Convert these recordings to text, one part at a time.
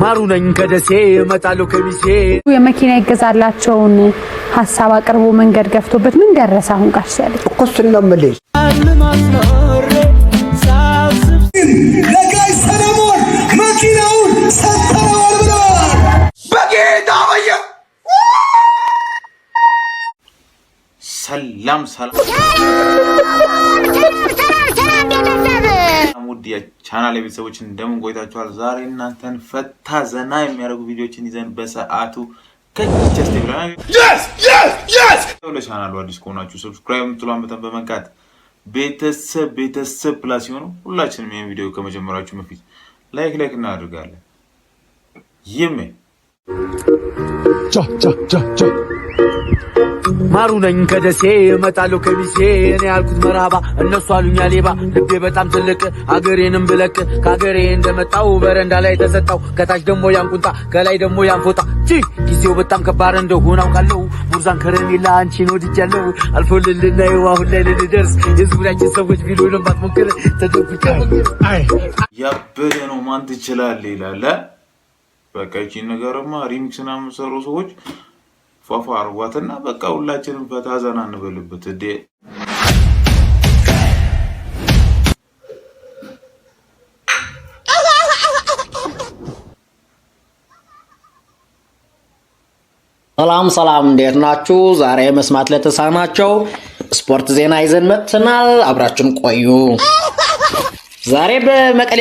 ማሩ ነኝ ከደሴ እመጣለሁ ከሚሴ የመኪና ይገዛላቸውን ሐሳብ አቅርቦ መንገድ ገፍቶበት ምን ደረሰ? አሁን ጋር ሲያለ እኮስን ነው መልስ ለጋይ ሰለሞን መኪናውን ሰጥተዋል ብለዋል። በጌታ ወየ ሰላም ውድ የቻናሌ ቤተሰቦች እንደምን ቆይታችኋል? ዛሬ እናንተን ፈታ ዘና የሚያደርጉ ቪዲዮዎችን ይዘን በሰዓቱ ከቻስቴ ብለናል። ለቻናሉ አዲስ ከሆናችሁ ሰብስክራይብ ምትሏን በተን በመንካት ቤተሰብ ፕላስ ሲሆኑ ሁላችንም ይሄን ቪዲዮ ከመጀመራችሁ በፊት ላይክ እናደርጋለን። ይሜ ማሩ ነኝ ከደሴ እመጣለሁ ከሚሴ እኔ ያልኩት መርሃባ እነሱ አሉኛ ሌባ ልቤ በጣም ትልቅ አገሬንም ብለቅ ከአገሬ እንደመጣው በረንዳ ላይ ተሰጣው ከታች ደሞ ያንቁንጣ ከላይ ደሞ ያንፎጣ ጊዜው በጣም ከባድ እንደሆነ አውቃለሁ። ሙርዛን ከረሜላ አንቺን ወድጃለሁ አልፎልልና አሁን ላይ ልንደርስ የዙሪያችን ሰዎች ቢሉንም ባትሞክር ተደብቀ ያበደ ነው ማን ትችላለህ ይላል። በቃ እቺ ነገርማ ሪሚክስና መሰሩ ሰዎች ፋፋ አርጓትና በቃ ሁላችንም ፈታ ዘና እንበልበት። እዴ ሰላም እንዴት ናችሁ? ዛሬ መስማት ለተሳናቸው ስፖርት ዜና ይዘን መጥተናል። አብራችሁን ቆዩ። ዛሬ በመቀሌ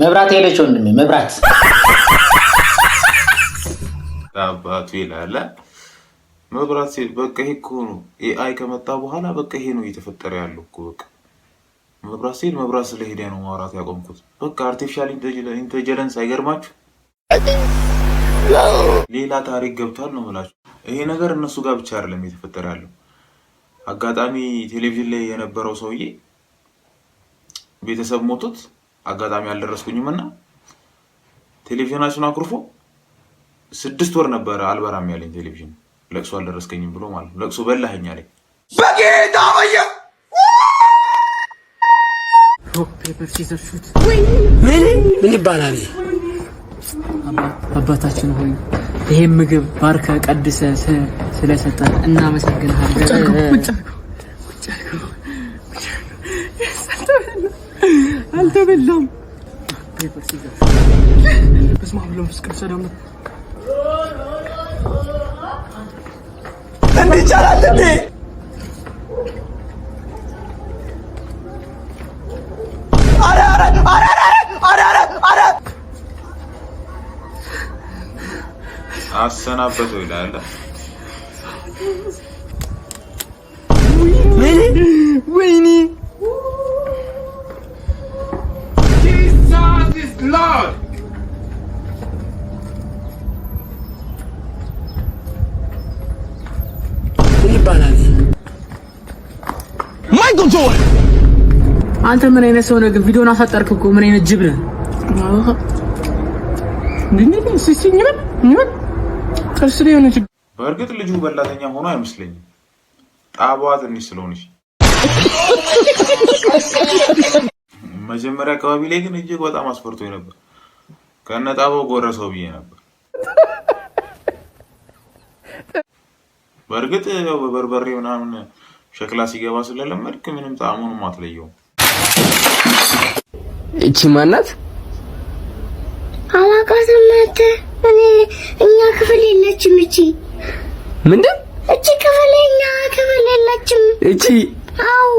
መብራት ሄደች ወንድሜ መብራት አባቱ ይላል። መብራት ሲል በቃ ይሄ እኮ ነው ኤአይ ከመጣ በኋላ በቃ ይሄ ነው እየተፈጠረ ያለው እኮ በቃ መብራት ሲል መብራት ስለሄደ ነው ማውራት ያቆምኩት። በቃ አርቲፊሻል ኢንተለጀንስ አይገርማችሁ ሌላ ታሪክ ገብቷል ነው የምላችሁ። ይሄ ነገር እነሱ ጋር ብቻ አይደለም እየተፈጠረ ያለው። አጋጣሚ ቴሌቪዥን ላይ የነበረው ሰውዬ ቤተሰብ ሞቱት አጋጣሚ አልደረስኩኝምና ቴሌቪዥናችን አኩርፎ 6 ወር ነበር አልበራም ያለኝ ቴሌቪዥን ለቅሶ አልደረስከኝም ብሎ ማለት ነው። ለቅሶ በላኸኝ አለኝ። በጌታ ወየ ፔፐር ሲዘርፉት ምን ይባላል? አባታችን ሆይ ይሄን ምግብ ባርከ ቀድሰ ስለሰጠን እናመሰግናለን። አልተበላም። ፔፐር ሲዘርፉት በስመ አብ ወወልድ ወመንፈስ ቅዱስ አሐዱ እንዴ ይቻላል እንዴ? አረ አሰናበቱ ይላል። ወይኔ Lord ምን ይባላል? ማይክል ጆርዳን አንተ ምን አይነት ሰው ነህ? ቪዲዮን አሳጠርክ እኮ ምን አይነት ጅብ ነህ? በእርግጥ ልጁ በላተኛ ሆኖ አይመስለኝም። ጣባዋ ትንሽ ስለሆነች መጀመሪያ አካባቢ ላይ ግን እጅግ በጣም አስፈርቶኝ ነበር። ከነጣባው ጎረሰው ብዬ ነበር። በእርግጥ ያው በበርበሬ ምናምን ሸክላ ሲገባ ስለለመድክ ምንም ጣዕሙንም አትለየውም። እቺ ማናት? አላውቃትም። እኛ ክፍል የለችም። እቺ ምንድን? እቺ ክፍል እኛ ክፍል የለችም። እቺ አው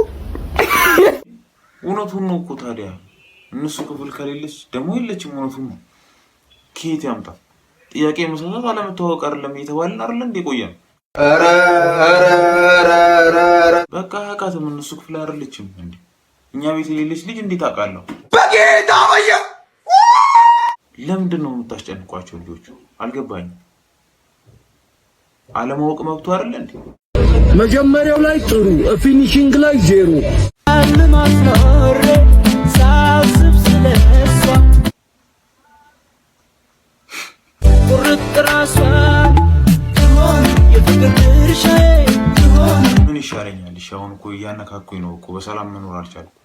እውነቱን ነው እኮ ታዲያ እነሱ ክፍል ከሌለች ደግሞ የለችም። እውነቱን ነው። ከየት ያምጣ? ጥያቄ መሰረት አለመተዋወቅ አይደለም እየተባልን አይደል እንዴ ቆየን። በቃ አቃተም። እነሱ ክፍል አይደለችም እንዴ? እኛ ቤት የሌለች ልጅ እንዴት አውቃለሁ? በጌታ ወየ ለምንድን ነው የምታስጨንቋቸው ልጆቹ? አልገባኝም። አለማወቅ መብቱ አይደል እንዴ? መጀመሪያው ላይ ጥሩ ፊኒሺንግ ላይ ዜሮ አልማስኖሬ ሳስብ ስለሷ ቁርጥ ራሷ ይለኛል። እሺ አሁን እኮ እያነካኩኝ ነው እኮ በሰላም መኖር አልቻልኩም።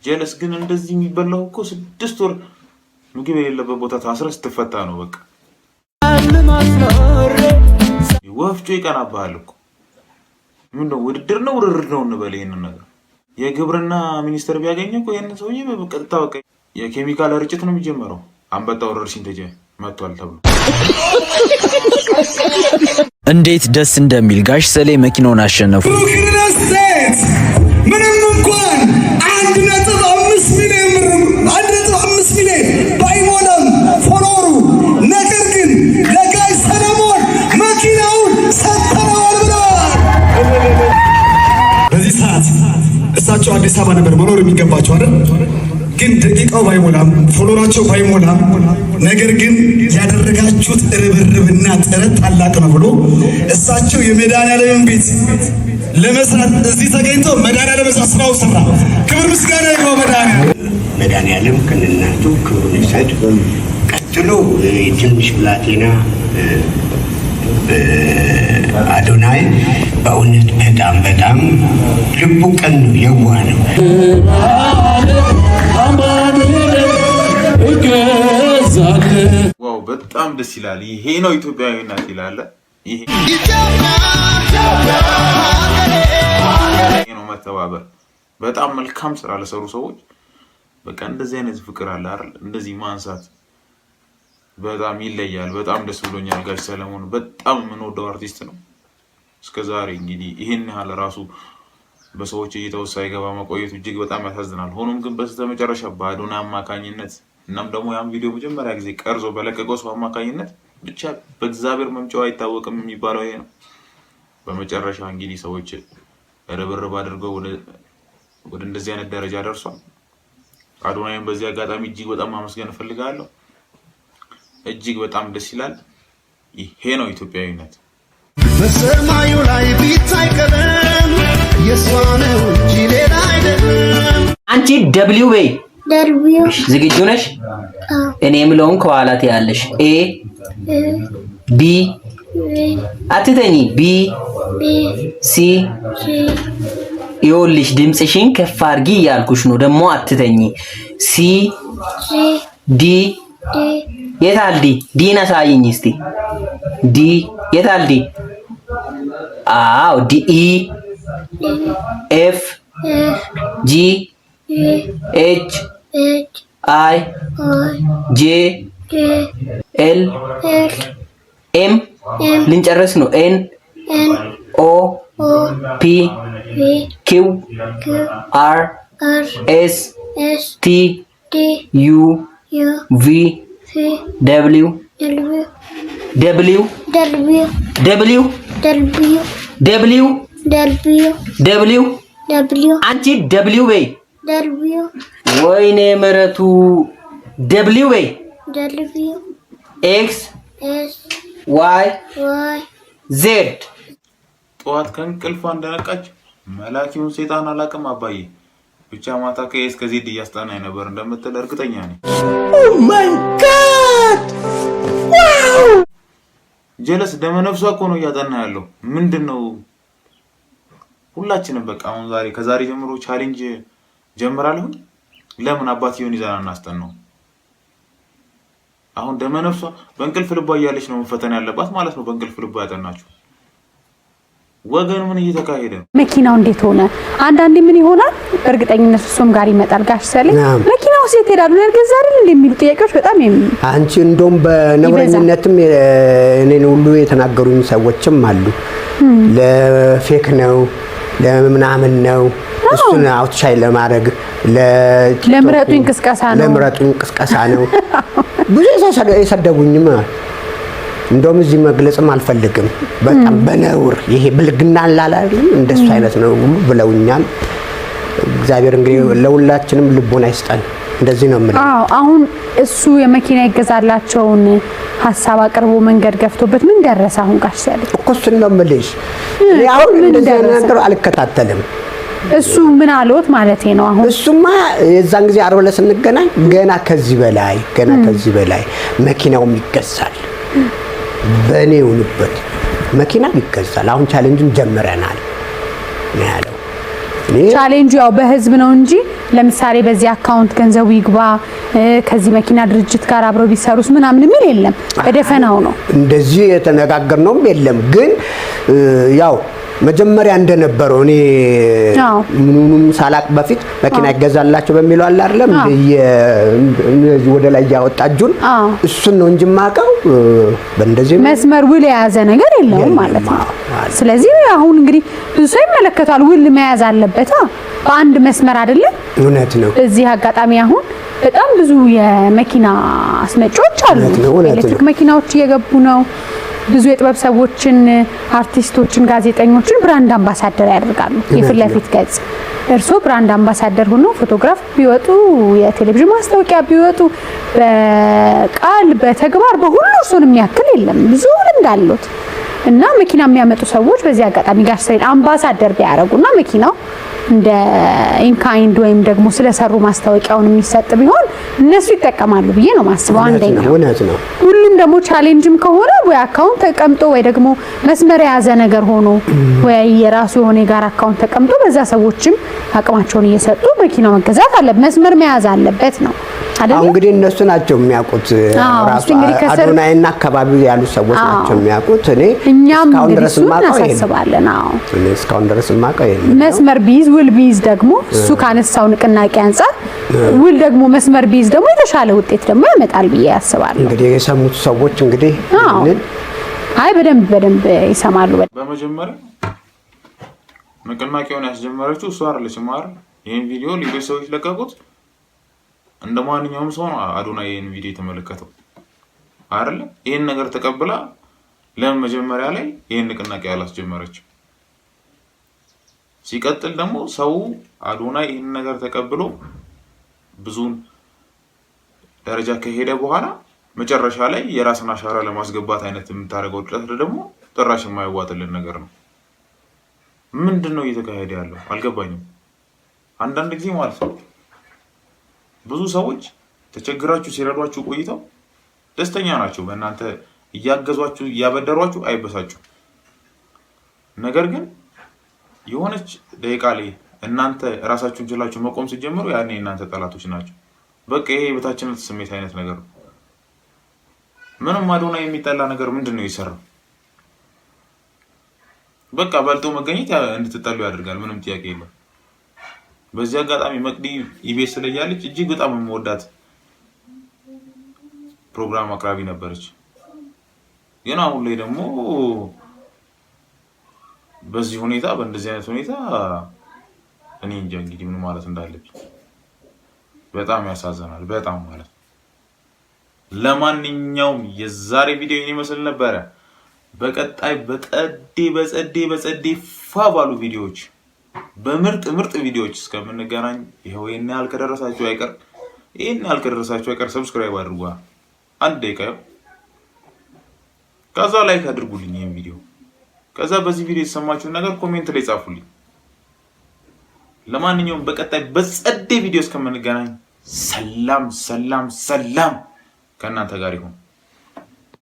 ጀለስ ግን እንደዚህ የሚበላው እኮ 6 ወር ምግብ የሌለበት ቦታ ታስረ ስትፈታ ነው። በቃ ወፍጮ ይቀናብሃል እኮ ምንድነው? ውድድር ነው ውርርድ ነው እንበል። ይሄንን ነገር የግብርና ሚኒስቴር ቢያገኝ እኮ ይሄንን ሰውዬ በቀጥታ በቃ የኬሚካል ርጭት ነው የሚጀመረው። አንበጣ ወረርሽኝ መጥቷል ተብሎ እንዴት ደስ እንደሚል ጋሽ ሰሌ መኪናውን አሸነፉ። ምንም እንኳን 1.5 ሚሊዮን ባይሞላም ፎሎሩ፣ ነገር ግን ለጋሽ ሰለሞን መኪናውን ሰጥተነዋል ብለዋል። በዚህ ሰዓት እሳቸው አዲስ አበባ ነበር መኖር የሚገባቸው አይደል? ግን ደቂቃው ባይሞላም ፎሎራቸው ባይሞላም ነገር ግን ያደረጋችሁት ርብርብና ጥረት ታላቅ ነው ብሎ እሳቸው የመድኃኒዓለም ቤት ለመስራት እዚህ ተገኝቶ መድኃኒዓለም ስራው ሰራ። ክብር ምስጋና ይግባው መድኃኒዓለም ከእናቱ ክብሩን ይሰጥ። ቀጥሎ የትንሽ ብላቴና አዶናይ በእውነት በጣም ልቡ ቀን ነው፣ የዋህ ነው። ዋው በጣም ደስ ይላል። ይሄ ነው ኢትዮጵያዊነት ይላል። ይሄ ነው መተባበር። በጣም መልካም ስራ ለሰሩ ሰዎች በቃ እንደዚህ አይነት ፍቅር አለ አይደል? እንደዚህ ማንሳት በጣም ይለያል። በጣም ደስ ብሎኛል። ጋሽ ሰለሞን በጣም የምንወደው አርቲስት ነው። እስከዛሬ እንግዲህ ይሄን ያህል ራሱ በሰዎች እይታ ውስጥ ሳይገባ መቆየቱ እጅግ በጣም ያሳዝናል። ሆኖም ግን በስተመጨረሻ በአዶናይ አማካኝነት እናም ደግሞ ያን ቪዲዮ መጀመሪያ ጊዜ ቀርጾ በለቀቀው ሰው አማካኝነት ብቻ በእግዚአብሔር መምጫው አይታወቅም የሚባለው ይሄ ነው። በመጨረሻ እንግዲህ ሰዎች ርብርብ አድርገው ወደ እንደዚህ አይነት ደረጃ ደርሷል። አዶናይን በዚህ አጋጣሚ እጅግ በጣም ማመስገን እፈልጋለሁ። እጅግ በጣም ደስ ይላል። ይሄ ነው ኢትዮጵያዊነት። በሰማዩ ላይ ቢታይ ቀለም የሷ ነው እንጂ ሌላ አይደለም። አንቺ ደብሊው በይ። ዝግጁ ነሽ? እኔ የምለውን ከኋላ ትያለሽ። ኤ ቢ አትተኝ። ቢ ሲ ይኸውልሽ ድምፅሽን ከፍ አድርጊ እያልኩሽ ነው። ደግሞ አትተኝ። ሲ ዲ የታል ዲ? ዲን አሳይኝ እስቲ። ዲ የታል ዲ? አዎ ዲ። ኢ ኤፍ ጂ ኤች አይ ጄ ኤል ኤም ልንጨርስ ነው። ኤን ኦ ፒ ኪው አር ኤስ ቲ ዩ ቪ ደብሊው ደብሊው ደብሊው ደብሊው ደብሊው አንቺ ደብሊው በይ። ወይኔ ምረቱ ደብሊው በይ። ኤክስ ዋይ ዜድ። ጠዋት ከእንቅልፏ እንደነቃች መላኪውን ሰይጣን አላቅም አባዬ ብቻ ማታ ከኤስ ከዜድ እያስጠናኝ ነበር እንደምትል እርግጠኛ ነኝ። ኦ ማይ ጋድ ዋው! ጀለስ ደመነፍሷ እኮ ነው እያጠና ያለው። ምንድነው? ሁላችንም በቃ አሁን ከዛሬ ጀምሮ ቻሌንጅ ጀምራለሁ። ለምን አባትየውን ይዘና እናስጠናው? አሁን ደመነፍሷ በእንቅልፍ ልቧ እያለች ነው መፈተን ያለባት ማለት ነው። በእንቅልፍ ልቧ ያጠናችሁ ወገን ምን እየተካሄደ ነው? መኪናው እንዴት ሆነ? አንዳንዴ ምን ይሆናል? በእርግጠኝነት እሱም ጋር ይመጣል። ጋሽ ሰሌ መኪናው ሴት ሄዳሉ ነገዛ አይደል እንደሚሉ ጥያቄዎች በጣም አንቺ እንደውም በነብረኝነትም እኔን ሁሉ የተናገሩኝ ሰዎችም አሉ። ለፌክ ነው ለምናምን ነው እሱን አውትሻይ ለማድረግ ለምረጡኝ ቅስቀሳ ነው ብዙ የሰደቡኝም እንደውም እዚህ መግለጽም አልፈልግም። በጣም በነውር ይሄ ብልግና አላላልም እንደሱ አይነት ነው ብለውኛል። እግዚአብሔር እንግዲህ ለሁላችንም ልቦና ይስጠን። እንደዚህ ነው ማለት። አሁን እሱ የመኪና ይገዛላቸውን ሐሳብ አቅርቦ መንገድ ገፍቶበት ምን ደረሰ? አሁን ጋሽ ሰሌ እኮ እሱን ነው የምልሽ። አሁን እንደዚህ ነገር አልከታተልም። እሱ ምን አለዎት ማለቴ ነው? አሁን እሱማ የዛን ጊዜ ዓርብ ዕለት ስንገናኝ ገና ከዚህ በላይ መኪናውም ይገዛል በእኔ ይሁንበት መኪና ይገዛል። አሁን ቻሌንጅን ጀምረናል ነው ያለው። ቻሌንጁ ያው በህዝብ ነው እንጂ ለምሳሌ በዚህ አካውንት ገንዘቡ ይግባ ከዚህ መኪና ድርጅት ጋር አብረው ቢሰሩስ ምናምን የሚል የለም። በደፈናው ነው እንደዚህ የተነጋገርነውም የለም። ግን ያው መጀመሪያ እንደነበረው እኔ ምኑንም ሳላቅ በፊት መኪና ይገዛላችሁ በሚለው አለ አይደለም እንደዚህ ወደ ላይ ያወጣጁን እሱን ነው እንጂ ማቀው በእንደዚህ መስመር ውል የያዘ ነገር የለውም ማለት ነው። ስለዚህ አሁን እንግዲህ ብዙ ሰው ይመለከታል። ውል መያዝ አለበት በአንድ መስመር አይደለም። እውነት ነው። እዚህ አጋጣሚ አሁን በጣም ብዙ የመኪና አስመጪዎች አሉ። ኤሌክትሪክ መኪናዎች እየገቡ ነው። ብዙ የጥበብ ሰዎችን፣ አርቲስቶችን፣ ጋዜጠኞችን ብራንድ አምባሳደር ያደርጋሉ። የፊት ለፊት ገጽ እርሶ ብራንድ አምባሳደር ሆኖ ፎቶግራፍ ቢወጡ፣ የቴሌቪዥን ማስታወቂያ ቢወጡ፣ በቃል በተግባር በሁሉ እርሶን የሚያክል የለም። ብዙ እንዳሉት እና መኪና የሚያመጡ ሰዎች በዚህ አጋጣሚ ጋር ሳይል አምባሳደር ቢያደርጉና መኪናው እንደ ኢንካይንድ ወይም ደግሞ ስለሰሩ ማስታወቂያውን የሚሰጥ ቢሆን እነሱ ይጠቀማሉ ብዬ ነው ማስበው። አንደኛው ሁሉም ደግሞ ቻሌንጅም ከሆነ ወይ አካውንት ተቀምጦ ወይ ደግሞ መስመር የያዘ ነገር ሆኖ ወይ የራሱ የሆነ የጋራ አካውንት ተቀምጦ በዛ ሰዎችም አቅማቸውን እየሰጡ መኪናው መገዛት አለበት፣ መስመር መያዝ አለበት ነው አይደል? እንግዲህ እነሱ ናቸው የሚያውቁት። ራሱ አዶናይና አካባቢ ያሉ ሰዎች ናቸው የሚያውቁት። እኛም ድረስ እናሳስባለን። እስካሁን ድረስ ማቀው መስመር ቢዝ ውል ቢዝ ደግሞ እሱ ካነሳው ንቅናቄ አንፃር ውል ደግሞ መስመር ቢዝ ደግሞ የተሻለ ውጤት ደግሞ ያመጣል ብዬ ያስባለሁ። እንግዲህ የሰሙት ሰዎች እንግዲህ አይ በደንብ ይሰማሉ። በመጀመሪያ ንቅናቄውን ያስጀመረችው እሷ አይደለችም አይደል? ይሄን ቪዲዮ ሌሎች ሰዎች ለቀቁት። እንደማንኛውም ሰው ነው አዶናይ ይሄን ቪዲዮ የተመለከተው አይደል? ይሄን ነገር ተቀብላ ለምን መጀመሪያ ላይ ይሄን ንቅናቄ ያላስጀመረችው? ሲቀጥል ደግሞ ሰው አዶናይ ይሄን ነገር ተቀብሎ ብዙን ደረጃ ከሄደ በኋላ መጨረሻ ላይ የራስን አሻራ ለማስገባት አይነት የምታደርገው ጥረት ደግሞ ጥራሽ የማይዋጥልን ነገር ነው። ምንድነው እየተካሄደ ያለው አልገባኝም። አንዳንድ ጊዜ ማለት ነው ብዙ ሰዎች ተቸግራችሁ ሲረዷችሁ ቆይተው ደስተኛ ናቸው። በእናንተ እያገዟችሁ እያበደሯችሁ አይበሳችሁ። ነገር ግን የሆነች ደቂቃ ላይ እናንተ ራሳችሁን ችላችሁ መቆም ሲጀምሩ ያኔ እናንተ ጠላቶች ናቸው። በቃ ይሄ የበታችነት ስሜት አይነት ነገር ነው። ምንም አዶናይ የሚጠላ ነገር ምንድነው የሰራው? በቃ በልጦ መገኘት እንድትጠሉ ያደርጋል። ምንም ጥያቄ የለም። በዚህ አጋጣሚ መቅዲ ኢቢኤስ ላይ ያለች እጅግ በጣም የምወዳት ፕሮግራም አቅራቢ ነበረች። ግን አሁን ላይ ደግሞ በዚህ ሁኔታ በእንደዚህ አይነት ሁኔታ እኔ እንጃ እንግዲህ ምን ማለት እንዳለብኝ በጣም ያሳዝናል። በጣም ማለት ለማንኛውም የዛሬ ቪዲዮ ይመስል ነበረ። በቀጣይ በጸዴ ፋባሉ ቪዲዮዎች በምርጥ ቪዲዮዎች እስከምንገናኝ ይሄው ይሄን ያህል ከደረሳችሁ አይቀር ሰብስክራይብ አድርጉ። አንድ ደቂቃ ከዛ ላይክ አድርጉልኝ ይሄን ቪዲዮ። ከዛ በዚህ ቪዲዮ የተሰማችሁን ነገር ኮሜንት ላይ ጻፉልኝ። ለማንኛውም በቀጣይ በጸዴ ቪዲዮ እስከምንገናኝ ሰላም ከእናንተ ጋር ይሁን።